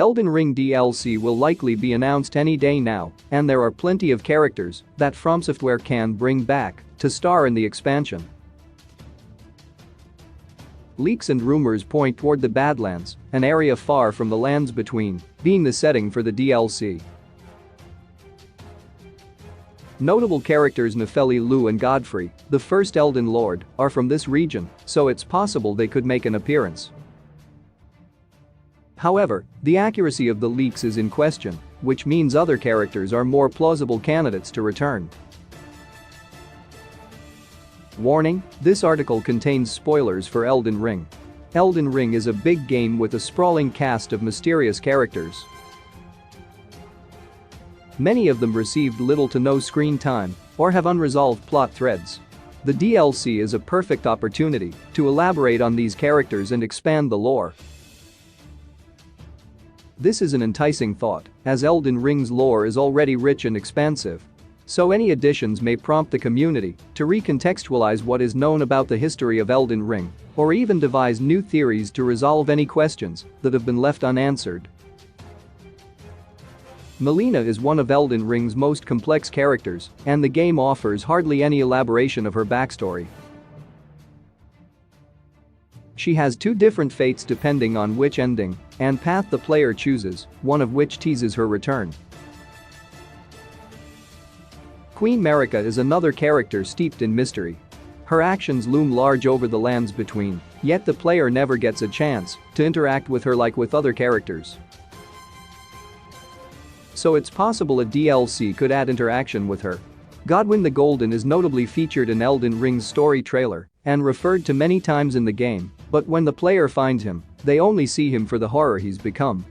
Elden Ring DLC will likely be announced any day now, and there are plenty of characters that From Software can bring back to star in the expansion. Leaks and rumors point toward the Badlands, an area far from the Lands Between, being the setting for the DLC. Notable characters Nefeli Lu and Godfrey, the first Elden Lord, are from this region, so it's possible they could make an appearance. However, the accuracy of the leaks is in question, which means other characters are more plausible candidates to return. Warning: this article contains spoilers for Elden Ring. Elden Ring is a big game with a sprawling cast of mysterious characters. Many of them received little to no screen time or have unresolved plot threads. The DLC is a perfect opportunity to elaborate on these characters and expand the lore. This is an enticing thought, as Elden Ring's lore is already rich and expansive. So any additions may prompt the community to recontextualize what is known about the history of Elden Ring, or even devise new theories to resolve any questions that have been left unanswered. Melina is one of Elden Ring's most complex characters, and the game offers hardly any elaboration of her backstory. She has two different fates depending on which ending and path the player chooses, one of which teases her return. Queen Marika is another character steeped in mystery. Her actions loom large over the Lands Between, yet the player never gets a chance to interact with her like with other characters. So it's possible a DLC could add interaction with her. Godwyn the Golden is notably featured in Elden Ring's story trailer and referred to many times in the game, but when the player finds him, they only see him for the horror he's become.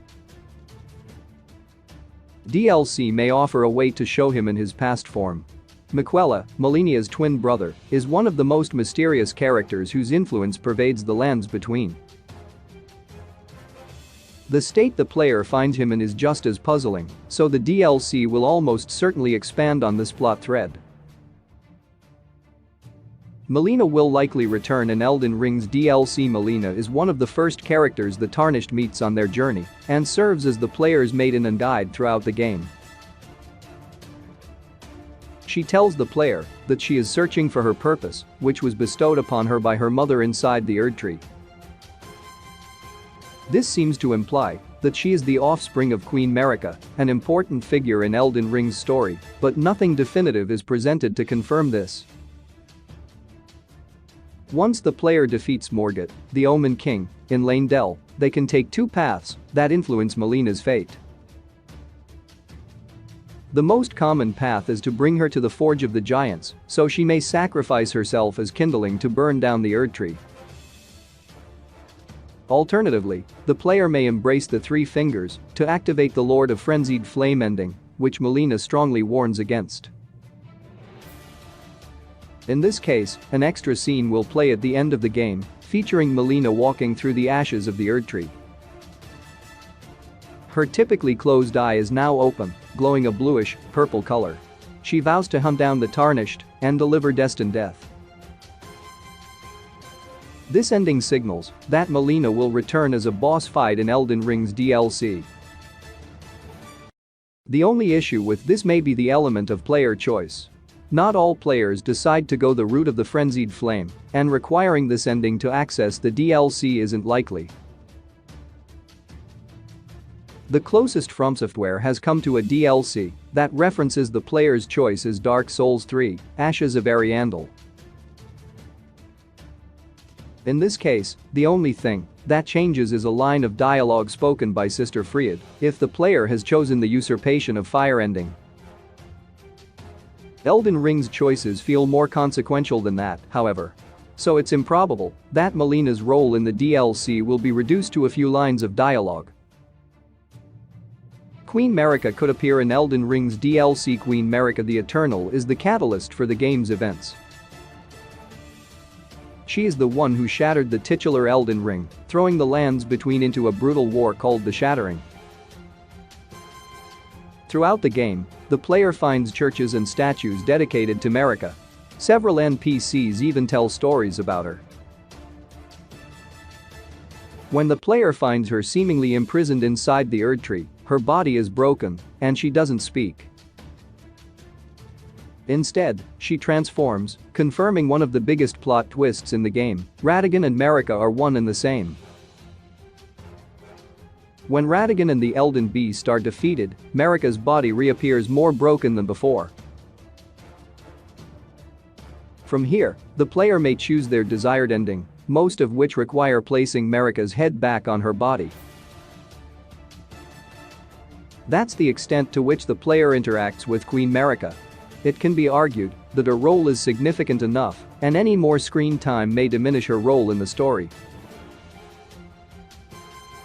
DLC may offer a way to show him in his past form. Miquella, Melinia's twin brother, is one of the most mysterious characters whose influence pervades the Lands Between. The state the player finds him in is just as puzzling, so the DLC will almost certainly expand on this plot thread. Melina will likely return in Elden Ring's DLC. Melina is one of the first characters the Tarnished meets on their journey and serves as the player's maiden and guide throughout the game. She tells the player that she is searching for her purpose, which was bestowed upon her by her mother inside the Erd Tree. This seems to imply that she is the offspring of Queen Marika, an important figure in Elden Ring's story, but nothing definitive is presented to confirm this. Once the player defeats Morgott, the Omen King, in Leyndell, they can take two paths that influence Melina's fate. The most common path is to bring her to the Forge of the Giants, so she may sacrifice herself as kindling to burn down the Erd Tree. Alternatively, the player may embrace the Three Fingers to activate the Lord of Frenzied Flame ending, which Melina strongly warns against. In this case, an extra scene will play at the end of the game, featuring Melina walking through the ashes of the Erd Tree. Her typically closed eye is now open, glowing a bluish, purple color. She vows to hunt down the Tarnished and deliver destined death. This ending signals that Melina will return as a boss fight in Elden Ring's DLC. The only issue with this may be the element of player choice. Not all players decide to go the route of the Frenzied Flame, and requiring this ending to access the DLC isn't likely. The closest From Software has come to a DLC that references the player's choice is Dark Souls 3: Ashes of Ariandel. In this case, the only thing that changes is a line of dialogue spoken by Sister Fried if the player has chosen the Usurpation of Fire ending. Elden Ring's choices feel more consequential than that, however. So it's improbable that Melina's role in the DLC will be reduced to a few lines of dialogue. Queen Marika could appear in Elden Ring's DLC. Queen Marika the Eternal is the catalyst for the game's events. She is the one who shattered the titular Elden Ring, throwing the Lands Between into a brutal war called the Shattering. Throughout the game, the player finds churches and statues dedicated to Marika. Several NPCs even tell stories about her. When the player finds her seemingly imprisoned inside the Erd Tree, her body is broken, and she doesn't speak. Instead, she transforms, confirming one of the biggest plot twists in the game: Radagon and Marika are one and the same. When Radagon and the Elden Beast are defeated, Marika's body reappears more broken than before. From here, the player may choose their desired ending, most of which require placing Marika's head back on her body. That's the extent to which the player interacts with Queen Marika. It can be argued that her role is significant enough, and any more screen time may diminish her role in the story.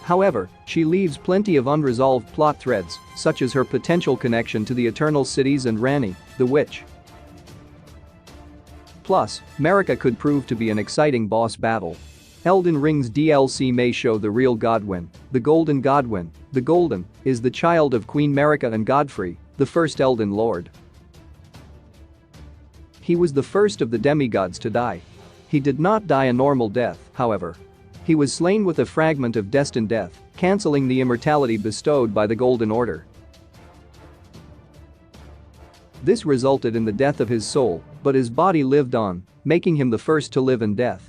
However, she leaves plenty of unresolved plot threads, such as her potential connection to the Eternal Cities and Ranni, the Witch. Plus, Marika could prove to be an exciting boss battle. Elden Ring's DLC may show the real Godwyn, the Golden Godwyn. The Golden is the child of Queen Marika and Godfrey, the first Elden Lord. He was the first of the demigods to die. He did not die a normal death, however. He was slain with a fragment of destined death, cancelling the immortality bestowed by the Golden Order. This resulted in the death of his soul, but his body lived on, making him the first to live in death.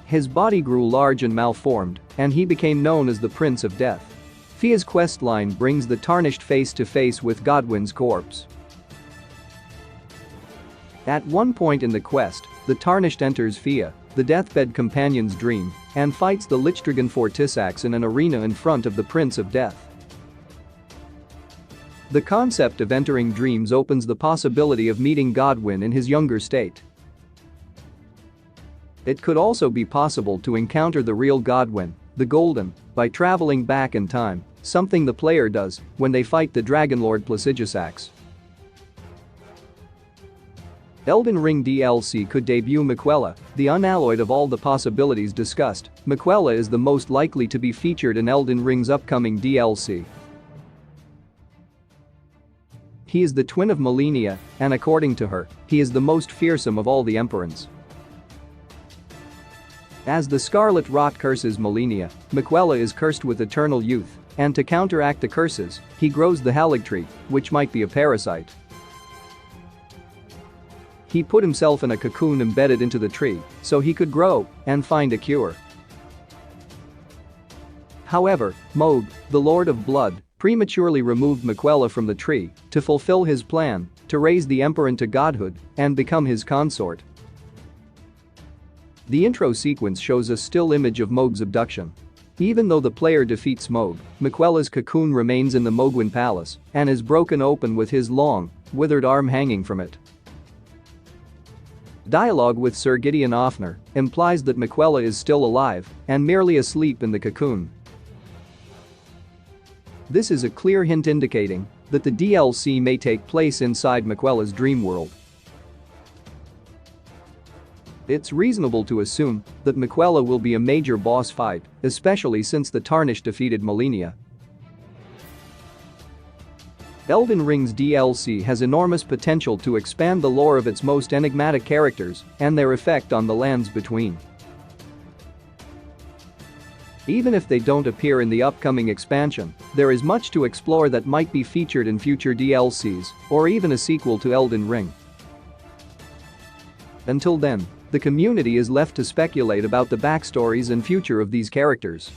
His body grew large and malformed, and he became known as the Prince of Death. Fia's questline brings the Tarnished face to face with Godwyn's corpse. At one point in the quest, the Tarnished enters Fia, the deathbed companion's dream, and fights the Lichdragon Fortisax in an arena in front of the Prince of Death. The concept of entering dreams opens the possibility of meeting Godwyn in his younger state. It could also be possible to encounter the real Godwyn, the Golden, by traveling back in time, something the player does when they fight the Dragonlord Placidusax. Elden Ring DLC could debut Miquella, the unalloyed of all the possibilities discussed. Miquella is the most likely to be featured in Elden Ring's upcoming DLC. He is the twin of Malenia, and according to her, he is the most fearsome of all the Emperors. As the Scarlet Rot curses Malenia, Miquella is cursed with eternal youth, and to counteract the curses, he grows the Haligtree, which might be a parasite. He put himself in a cocoon embedded into the tree so he could grow and find a cure. However, Mohg, the Lord of Blood, prematurely removed Miquella from the tree to fulfill his plan to raise the Emperor to godhood and become his consort. The intro sequence shows a still image of Mohg's abduction. Even though the player defeats Mohg, Miquella's cocoon remains in the Mohgwyn Palace and is broken open with his long, withered arm hanging from it. Dialogue with Sir Gideon Offner implies that Miquella is still alive and merely asleep in the cocoon. This is a clear hint indicating that the DLC may take place inside Miquella's dream world. It's reasonable to assume that Miquella will be a major boss fight, especially since the Tarnished defeated Malenia. Elden Ring's DLC has enormous potential to expand the lore of its most enigmatic characters and their effect on the lands between. Even if they don't appear in the upcoming expansion, there is much to explore that might be featured in future DLCs or even a sequel to Elden Ring. Until then, the community is left to speculate about the backstories and future of these characters.